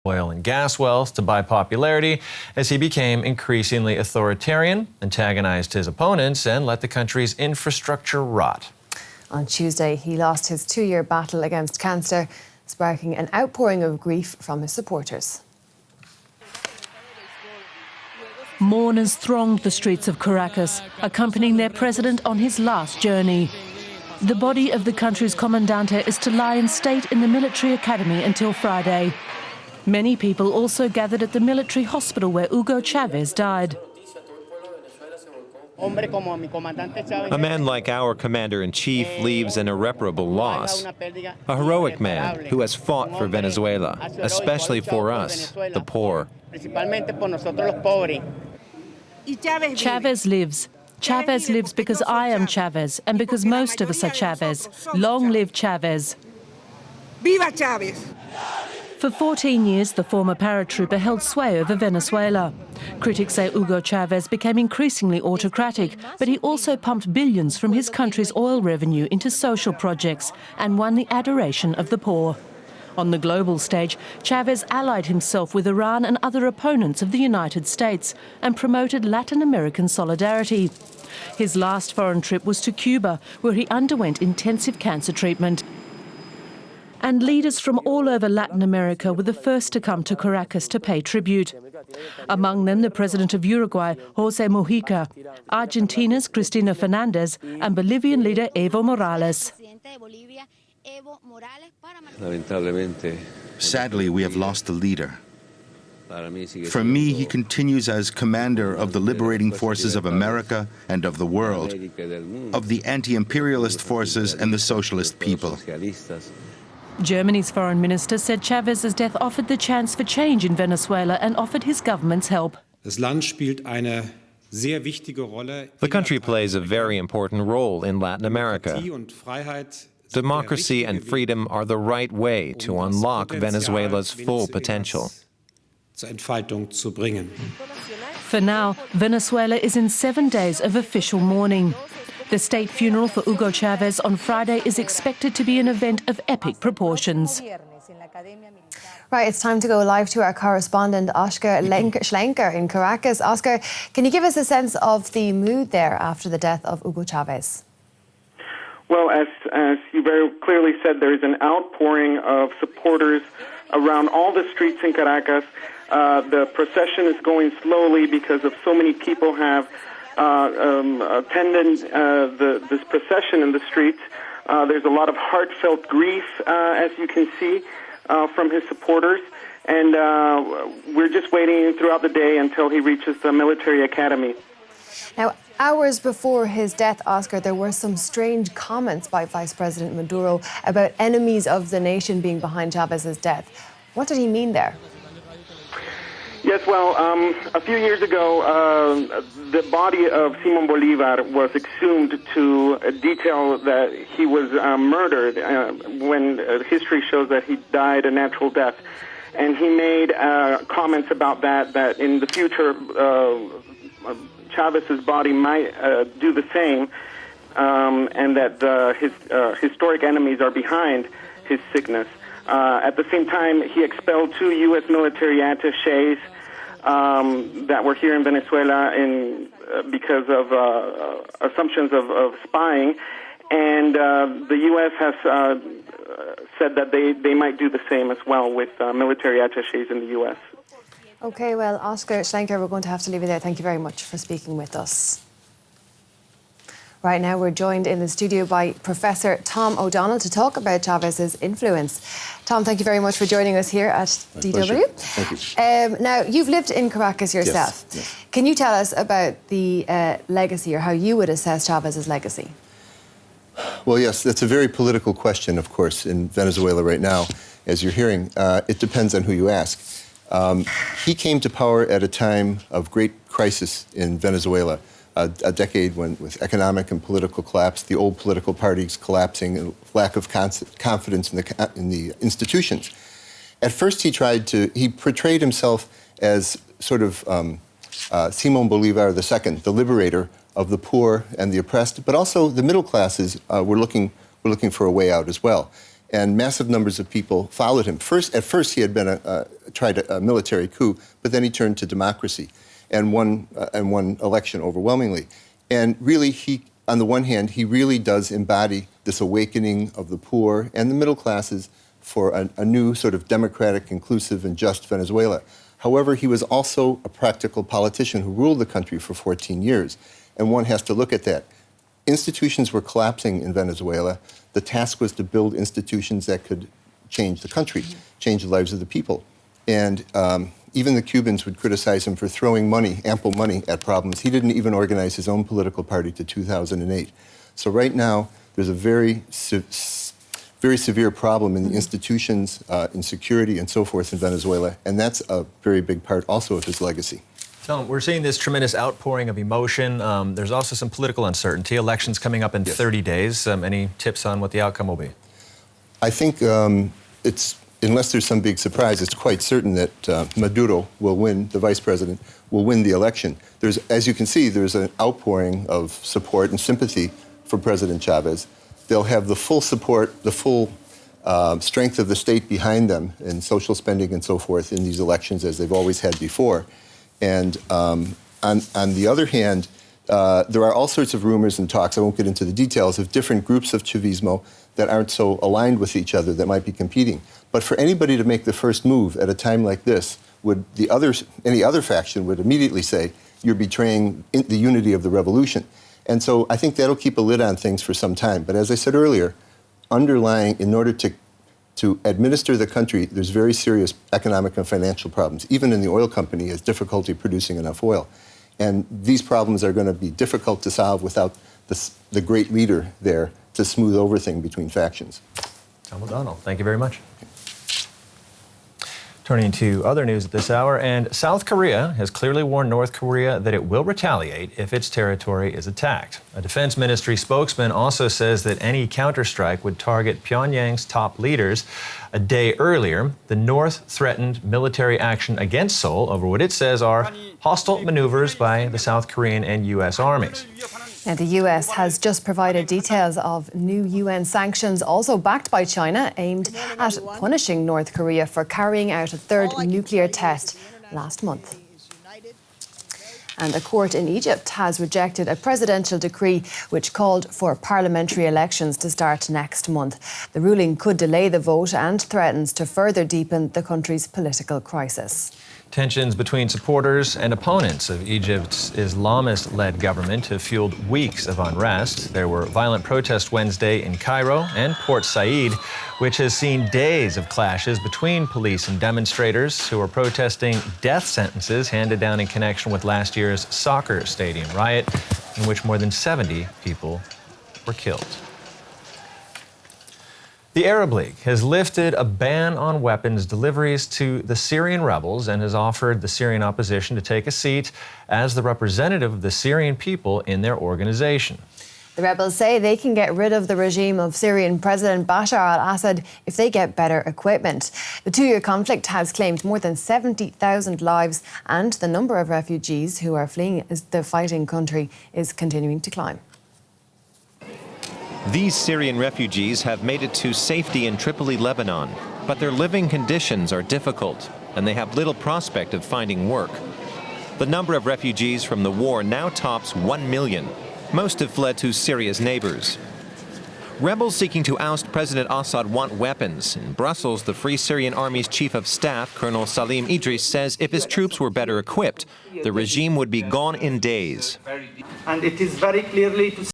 oil and gas wells to buy popularity as he became increasingly authoritarian, antagonized his opponents, and let the country's infrastructure rot. On Tuesday, he lost his 2-year battle against cancer, sparking an outpouring of grief from his supporters. Mourners thronged the streets of Caracas, accompanying their president on his last journey. The body of the country's comandante is to lie in state in the military academy until Friday. Many people also gathered at the military hospital where Hugo Chavez died. A man like our commander-in-chief leaves an irreparable loss. A heroic man who has fought for Venezuela, especially for us, the poor. Chavez lives. Chavez lives because I am Chavez and because most of us are Chavez. Long live Chavez. Viva Chavez! For 14 years, the former paratrooper held sway over Venezuela. Critics say Hugo Chavez became increasingly autocratic, but he also pumped billions from his country's oil revenue into social projects and won the adoration of the poor. On the global stage, Chavez allied himself with Iran and other opponents of the United States and promoted Latin American solidarity. His last foreign trip was to Cuba, where he underwent intensive cancer treatment. And leaders from all over Latin America were the first to come to Caracas to pay tribute. Among them, the president of Uruguay, José Mujica, Argentina's Cristina Fernández, and Bolivian leader Evo Morales. Sadly, we have lost a leader. For me, he continues as commander of the liberating forces of America and of the world, of the anti-imperialist forces and the socialist people. Germany's foreign minister said Chavez's death offered the chance for change in Venezuela and offered his government's help. The country plays a very important role in Latin America. Democracy and freedom are the right way to unlock Venezuela's full potential. For now, Venezuela is in 7 days of official mourning. The state funeral for Hugo Chavez on Friday is expected to be an event of epic proportions. Right, it's time to go live to our correspondent, Oscar Schlenker in Caracas. Oscar, can you give us a sense of the mood there after the death of Hugo Chavez? Well, as you very clearly said, there is an outpouring of supporters around all the streets in Caracas. The procession is going slowly because of so many people have attended this procession in the streets. There's a lot of heartfelt grief, as you can see, from his supporters. And we're just waiting throughout the day until he reaches the military academy. Now, hours before his death, Oscar, there were some strange comments by Vice President Maduro about enemies of the nation being behind Chavez's death. What did he mean there? Yes, well, a few years ago, the body of Simon Bolivar was exhumed to detail that he was murdered when history shows that he died a natural death. And he made comments about that in the future Chavez's body might do the same, and that his historic enemies are behind his sickness. At the same time, he expelled 2 U.S. military attachés that were here in Venezuela because of assumptions of spying, and the U.S. has said that they might do the same as well with military attachés in the U.S. Okay, well, Oscar Schlenker, we're going to have to leave it there. Thank you very much for speaking with us. Right now, we're joined in the studio by Professor Tom O'Donnell to talk about Chavez's influence. Tom, thank you very much for joining us here at DW. Pleasure. Thank you. Now, you've lived in Caracas yourself. Yes. Can you tell us about the legacy, or how you would assess Chavez's legacy? Well, yes, that's a very political question, of course, in Venezuela right now. As you're hearing, it depends on who you ask. He came to power at a time of great crisis in Venezuela, a decade when, with economic and political collapse, the old political parties collapsing, and lack of confidence in the institutions. At first, he portrayed himself as sort of Simón Bolívar II, the liberator of the poor and the oppressed, but also the middle classes were looking for a way out as well. And massive numbers of people followed him. At first, he had been tried a military coup, but then he turned to democracy and won election overwhelmingly. And really, on the one hand, he really does embody this awakening of the poor and the middle classes for a new sort of democratic, inclusive, and just Venezuela. However, he was also a practical politician who ruled the country for 14 years, and one has to look at that. Institutions were collapsing in Venezuela. The task was to build institutions that could change the country, change the lives of the people. And even the Cubans would criticize him for throwing money, ample money, at problems. He didn't even organize his own political party to 2008. So right now, there's a very severe problem in the institutions, in security, and so forth in Venezuela, and that's a very big part also of his legacy. Tom, we're seeing this tremendous outpouring of emotion. There's also some political uncertainty. Elections coming up in 30 days. Any tips on what the outcome will be? I think unless there's some big surprise, it's quite certain that Maduro will win, the vice president, will win the election. As you can see, there's an outpouring of support and sympathy for President Chavez. They'll have the full support, the full strength of the state behind them in social spending and so forth in these elections, as they've always had before. And on the other hand, there are all sorts of rumors and talks, I won't get into the details, of different groups of Chavismo that aren't so aligned with each other that might be competing. But for anybody to make the first move at a time like this, any other faction would immediately say, you're betraying the unity of the revolution. And so I think that'll keep a lid on things for some time. But as I said earlier, underlying, in order to administer the country, there's very serious economic and financial problems. Even in the oil company has difficulty producing enough oil. And these problems are going to be difficult to solve without the great leader there to smooth over things between factions. Tom O'Donnell, thank you very much. Turning to other news at this hour, and South Korea has clearly warned North Korea that it will retaliate if its territory is attacked. A defense ministry spokesman also says that any counterstrike would target Pyongyang's top leaders. A day earlier, the North threatened military action against Seoul over what it says are hostile maneuvers by the South Korean and U.S. armies. And the US has just provided details of new UN sanctions, also backed by China, aimed at punishing North Korea for carrying out a third nuclear test last month. And a court in Egypt has rejected a presidential decree which called for parliamentary elections to start next month. The ruling could delay the vote and threatens to further deepen the country's political crisis. Tensions between supporters and opponents of Egypt's Islamist-led government have fueled weeks of unrest. There were violent protests Wednesday in Cairo and Port Said, which has seen days of clashes between police and demonstrators who are protesting death sentences handed down in connection with last year's soccer stadium riot, in which more than 70 people were killed. The Arab League has lifted a ban on weapons deliveries to the Syrian rebels and has offered the Syrian opposition to take a seat as the representative of the Syrian people in their organization. The rebels say they can get rid of the regime of Syrian President Bashar al-Assad if they get better equipment. The two-year conflict has claimed more than 70,000 lives, and the number of refugees who are fleeing the fighting country is continuing to climb. These Syrian refugees have made it to safety in Tripoli, Lebanon, but their living conditions are difficult, and they have little prospect of finding work. The number of refugees from the war now tops 1 million. Most have fled to Syria's neighbors. Rebels seeking to oust President Assad want weapons. In Brussels, the Free Syrian Army's chief of staff, Colonel Salim Idris, says if his troops were better equipped, the regime would be gone in days. And it is very clearly to